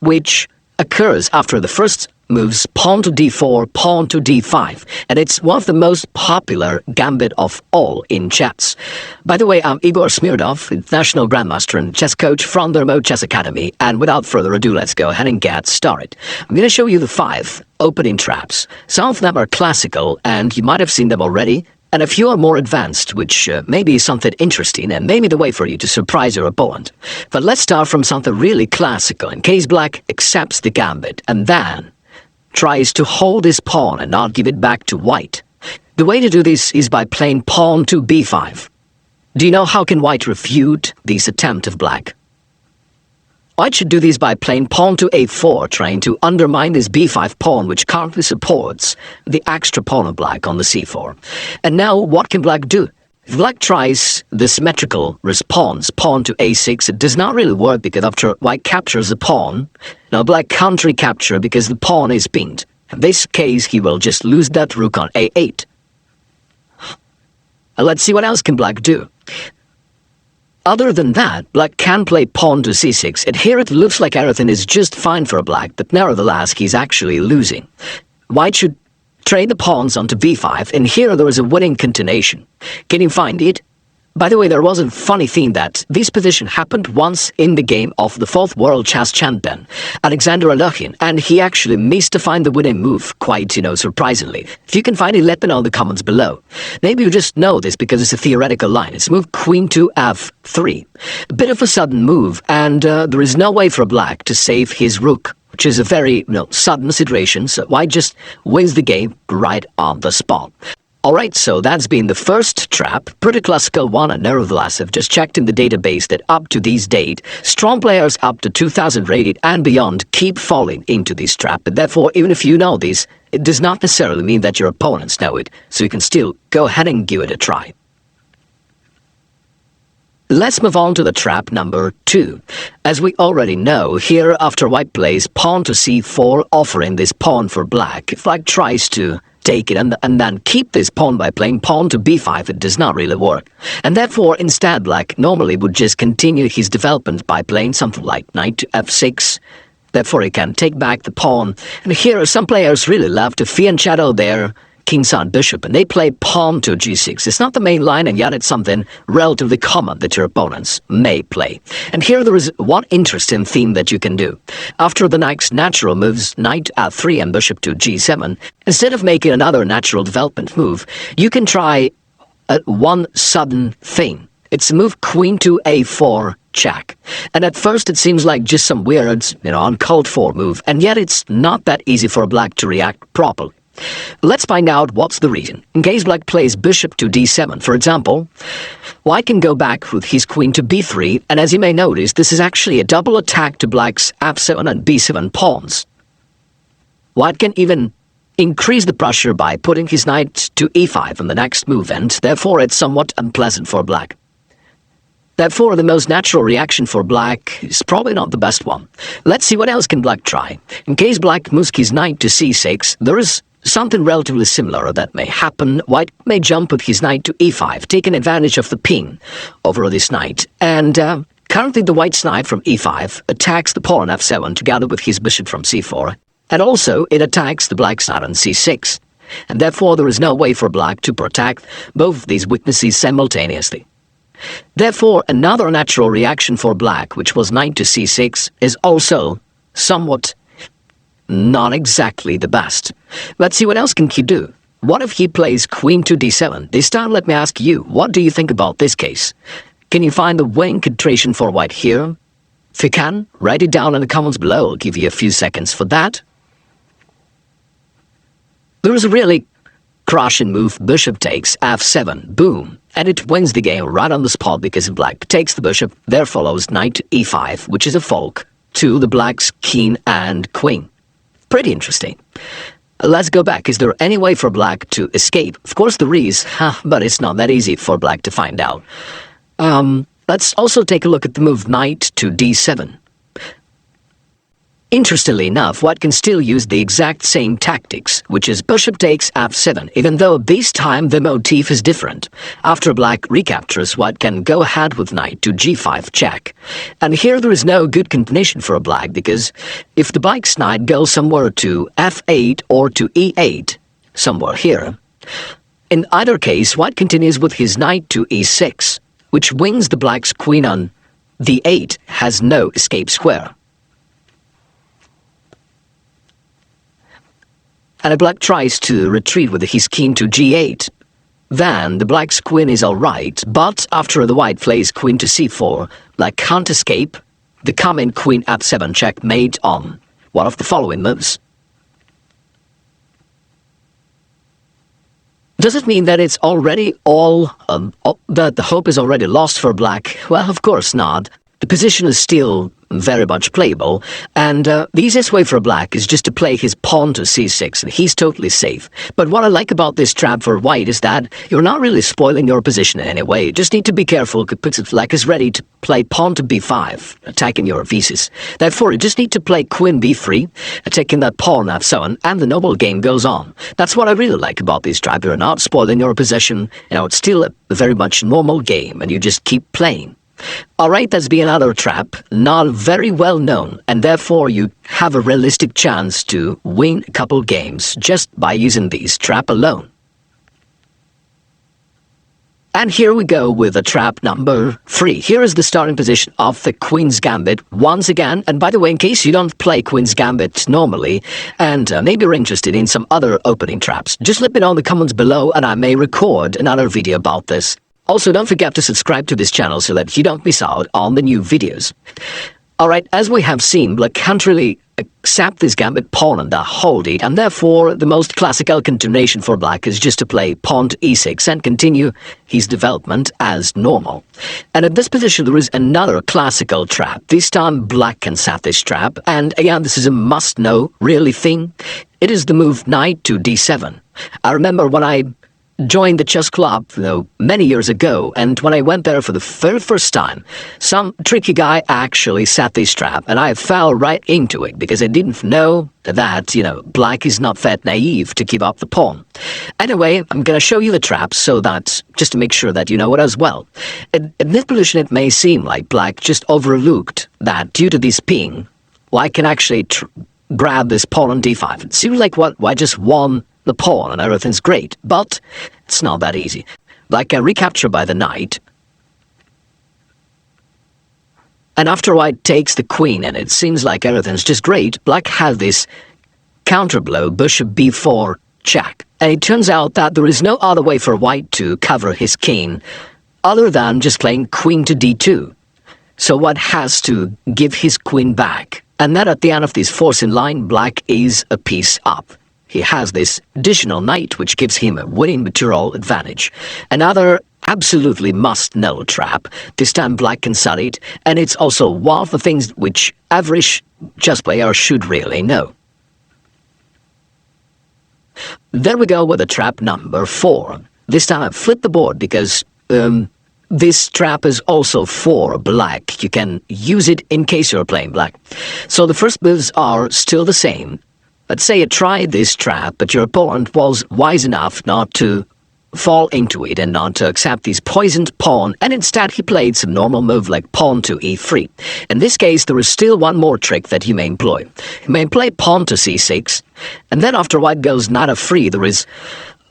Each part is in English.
which occurs after the first moves pawn to d4, pawn to d5, and it's one of the most popular gambit of all in chess. By the way, I'm Igor Smirnov, international grandmaster and chess coach from the Remote Chess Academy, and without further ado, let's go ahead and get started. I'm going to show you the 5 opening traps. Some of them are classical, and you might have seen them already, and a few are more advanced, which may be something interesting and maybe the way for you to surprise your opponent. But let's start from something really classical, in case black accepts the gambit and then tries to hold his pawn and not give it back to white. The way to do this is by playing pawn to b5. Do you know how can white refute this attempt of black? White should do this by playing pawn to a4, trying to undermine this b5 pawn, which currently supports the extra pawn of black on the c4. And now, what can black do? If black tries the symmetrical response, pawn to a6, it does not really work because after white captures the pawn, now black can't recapture because the pawn is pinned. In this case, he will just lose that rook on a8. Let's see what else can black do. Other than that, black can play pawn to c6, and here it looks like everything is just fine for black, but nevertheless he's actually losing. White should trade the pawns onto b5, and here there is a winning continuation. Can you find it? By the way, there was a funny thing that this position happened once in the game of the 4th World Chess Champion, Alexander Alekhine, and he actually missed to find the winning move, quite, surprisingly. If you can find it, let me know in the comments below. Maybe you just know this because it's a theoretical line. It's move queen to f3. A bit of a sudden move, and there is no way for black to save his rook, which is a very, sudden situation, so white just wins the game right on the spot. Alright, so that's been the first trap, pretty classical one, and nevertheless I've just checked in the database that up to this date, strong players up to 2000 rated and beyond keep falling into this trap, and therefore even if you know this, it does not necessarily mean that your opponents know it, so you can still go ahead and give it a try. Let's move on to the trap number 2. As we already know, here after white plays pawn to c4, offering this pawn for black, if black tries to take it and then keep this pawn by playing pawn to b5, it does not really work. And therefore, instead, black normally would just continue his development by playing something like knight to f6. Therefore, he can take back the pawn. And here, some players really love to fianchetto their kingside bishop, and they play pawn to g6. It's not the main line, and yet it's something relatively common that your opponents may play. And here there is one interesting theme that you can do. After the next natural moves, knight f3 and bishop to g7, instead of making another natural development move, you can try one sudden thing. It's move queen to a4 check. And at first it seems like just some weird, uncalled for move, and yet it's not that easy for black to react properly. Let's find out what's the reason. In case black plays bishop to d7, for example, white can go back with his queen to b3, and as you may notice, this is actually a double attack to black's f7 and b7 pawns. White can even increase the pressure by putting his knight to e5 on the next move, and therefore it's somewhat unpleasant for black. Therefore, the most natural reaction for black is probably not the best one. Let's see what else can black try. In case black moves his knight to c6, there is something relatively similar that may happen. White may jump with his knight to e5, taking advantage of the pin over this knight. And currently the white's knight from e5 attacks the pawn on f7 together with his bishop from c4. And also it attacks the black's knight on c6. And therefore there is no way for black to protect both these weaknesses simultaneously. Therefore, another natural reaction for black, which was knight to c6, is also somewhat not exactly the best. Let's see what else can he do. What if he plays queen to d7? This time, let me ask you, what do you think about this case? Can you find the winning continuation for white here? If you can, write it down in the comments below. I'll give you a few seconds for that. There is a really crushing move, bishop takes f7, boom, and it wins the game right on the spot because black takes the bishop. There follows knight to e5, which is a fork to the black's king and queen. Pretty interesting. Let's go back. Is there any way for black to escape? Of course there is, but it's not that easy for black to find out. Let's also take a look at the move knight to d7. Interestingly enough, white can still use the exact same tactics, which is bishop takes f7, even though this time the motif is different. After black recaptures, white can go ahead with knight to g5 check. And here there is no good combination for a black, because if the black's knight goes somewhere to f8 or to e8, somewhere here, in either case, white continues with his knight to e6, which wins the black's queen on d8, has no escape square. And a black tries to retreat with his king to g8. Then the black's queen is alright, but after the white plays queen to c4, black can't escape the common queen f7 checkmate on one of the following moves. Does it mean that it's already that the hope is already lost for black? Well, of course not. The position is still very much playable, and the easiest way for black is just to play his pawn to c6, and he's totally safe. But what I like about this trap for white is that you're not really spoiling your position in any way. You just need to be careful because black is ready to play pawn to b5, attacking your pieces. Therefore, you just need to play queen b3, attacking that pawn f7, and the noble game goes on. That's what I really like about this trap. You're not spoiling your position. You know, it's still a very much normal game, and you just keep playing. Alright, that's be another trap, not very well known, and therefore you have a realistic chance to win a couple games just by using this trap alone. And here we go with the trap number 3. Here is the starting position of the Queen's Gambit once again. And by the way, in case you don't play Queen's Gambit normally, and maybe you're interested in some other opening traps, just let me know in the comments below and I may record another video about this. Also, don't forget to subscribe to this channel so that you don't miss out on the new videos. Alright, as we have seen, black can't really accept this gambit pawn and hold it, and therefore the most classical continuation for black is just to play pawn to e6 and continue his development as normal. And at this position there is another classical trap. This time black can set this trap, and again this is a must-know really thing. It is the move knight to d7. I remember when I joined the chess club, many years ago, and when I went there for the very first time, some tricky guy actually set this trap, and I fell right into it because I didn't know that, black is not that naive to give up the pawn. Anyway, I'm gonna show you the trap so that, just to make sure that you know it as well. In this position, it may seem like black just overlooked that due to this ping, white can actually grab this pawn on d5. It seems like white just won the pawn and everything's great, but it's not that easy. Black can recapture by the knight, and after white takes the queen and it seems like everything's just great, black has this counterblow bishop b4 check, and it turns out that there is no other way for white to cover his king other than just playing queen to d2. So white has to give his queen back, and then at the end of this forcing line, black is a piece up. He has this additional knight, which gives him a winning material advantage. Another absolutely must-know trap. This time black can set it, and it's also one of the things which average chess player should really know. There we go with the trap number 4. This time I flip the board because this trap is also for black. You can use it in case you're playing black. So the first moves are still the same. Let's say you tried this trap, but your opponent was wise enough not to fall into it and not to accept this poisoned pawn, and instead he played some normal move like pawn to e3. In this case, there is still one more trick that you may employ. You may play pawn to c6, and then after white goes knight f3, there is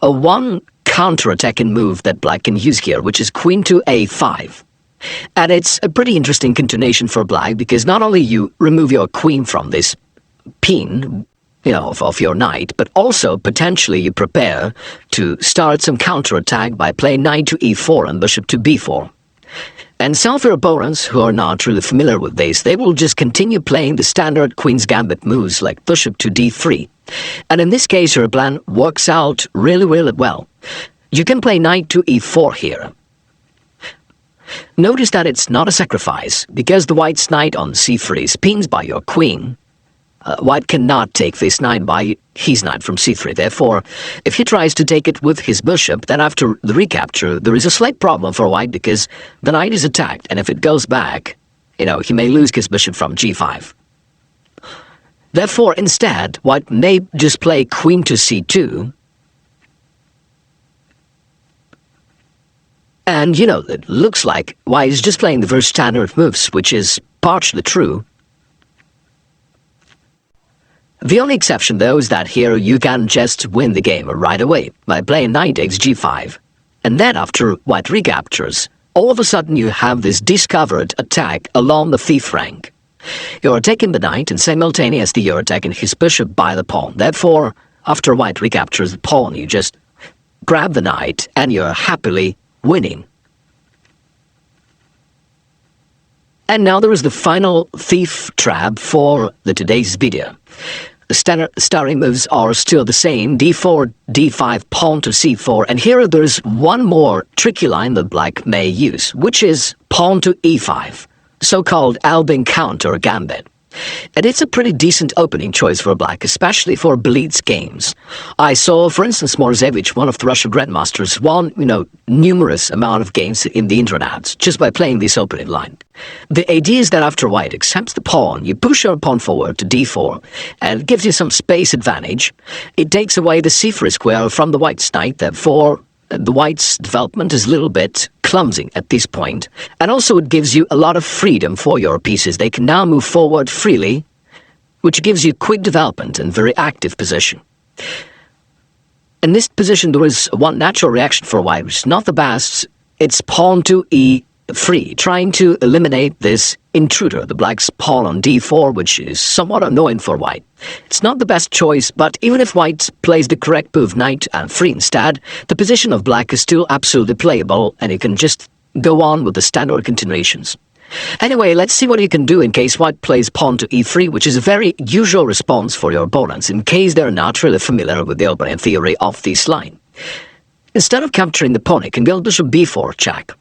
a one counter-attacking move that black can use here, which is queen to a5. And it's a pretty interesting continuation for black, because not only you remove your queen from this pin, of your knight, but also potentially you prepare to start some counterattack by playing knight to e4 and bishop to b4. And some of your opponents who are not really familiar with this, they will just continue playing the standard Queen's Gambit moves like bishop to d3. And in this case, your plan works out really, really well. You can play knight to e4 here. Notice that it's not a sacrifice, because the white's knight on c3 is pinned by your queen. White cannot take this knight by his knight from c3. Therefore, if he tries to take it with his bishop, then after the recapture, there is a slight problem for white because the knight is attacked, and if it goes back, he may lose his bishop from g5. Therefore, instead, white may just play queen to c2. And, it looks like white is just playing the very standard moves, which is partially true. The only exception, though, is that here you can just win the game right away by playing knight takes g5. And then after white recaptures, all of a sudden you have this discovered attack along the fifth rank. You're taking the knight, and simultaneously you're attacking his bishop by the pawn. Therefore, after white recaptures the pawn, you just grab the knight, and you're happily winning. And now there is the final thief trap for today's video. The standard starting moves are still the same: d4, d5, pawn to c4, and here there's one more tricky line that black may use, which is pawn to e5, so-called Albin counter gambit. And it's a pretty decent opening choice for black, especially for blitz games. I saw, for instance, Morozevich, one of the Russian grandmasters, won, numerous amount of games in the internet just by playing this opening line. The idea is that after white accepts the pawn, you push your pawn forward to d4, and it gives you some space advantage. It takes away the c3 square from the white's knight, therefore the white's development is a little bit clumsy at this point, and also it gives you a lot of freedom for your pieces. They can now move forward freely, which gives you quick development and very active position. In this position, there is one natural reaction for white, which is not the best. It's pawn to e3, trying to eliminate this intruder, the black's pawn on d4, which is somewhat annoying for white. It's not the best choice, but even if white plays the correct move, knight and 3 instead, the position of black is still absolutely playable, and you can just go on with the standard continuations. Anyway, let's see what you can do in case white plays pawn to e3, which is a very usual response for your opponents, in case they're not really familiar with the opening theory of this line. Instead of capturing the pawn, you can build bishop b4 check.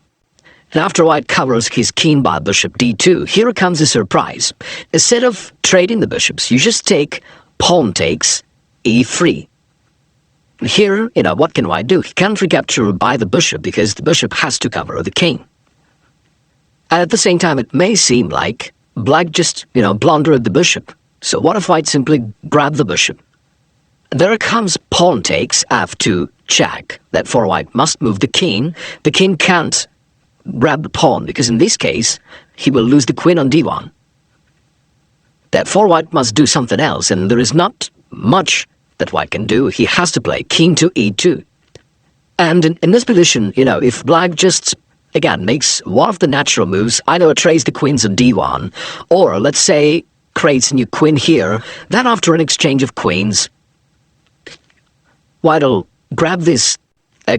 And after white covers his king by bishop d2, here comes a surprise. Instead of trading the bishops, you just take pawn takes e3. Here, what can white do? He can't recapture by the bishop because the bishop has to cover the king. And at the same time, it may seem like black just, blundered the bishop. So what if white simply grabbed the bishop? There comes pawn takes f2 check. Therefore, white must move the king. The king can't grab the pawn, because in this case, he will lose the queen on d1. Therefore, white must do something else, and there is not much that white can do. He has to play king to e2. And in this position, if black just, again, makes one of the natural moves, either trades the queens on d1, or, let's say, creates a new queen here, then after an exchange of queens, white will grab this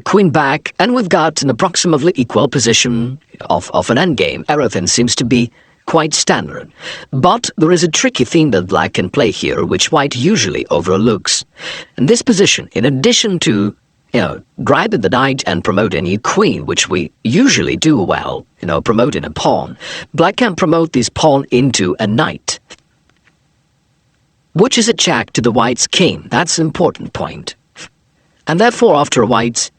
queen back, and we've got an approximately equal position of an endgame. Everything seems to be quite standard. But there is a tricky thing that black can play here, which white usually overlooks. In this position, in addition to, grabbing the knight and promoting a queen, which we usually do well, promoting a pawn, black can promote this pawn into a knight, which is a check to the white's king. That's an important point. And therefore, after white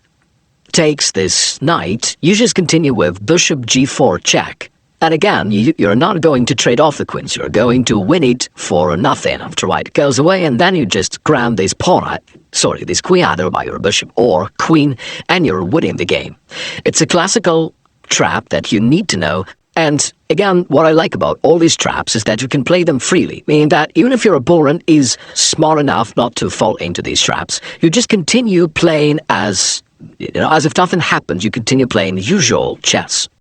takes this knight, you just continue with bishop g4 check. And again, you're not going to trade off the queens, you're going to win it for nothing after white goes away, and then you just grab this pawn, this queen either by your bishop or queen, and you're winning the game. It's a classical trap that you need to know. And again, what I like about all these traps is that you can play them freely, meaning that even if your opponent is smart enough not to fall into these traps, you just continue playing as if nothing happens. You continue playing usual chess.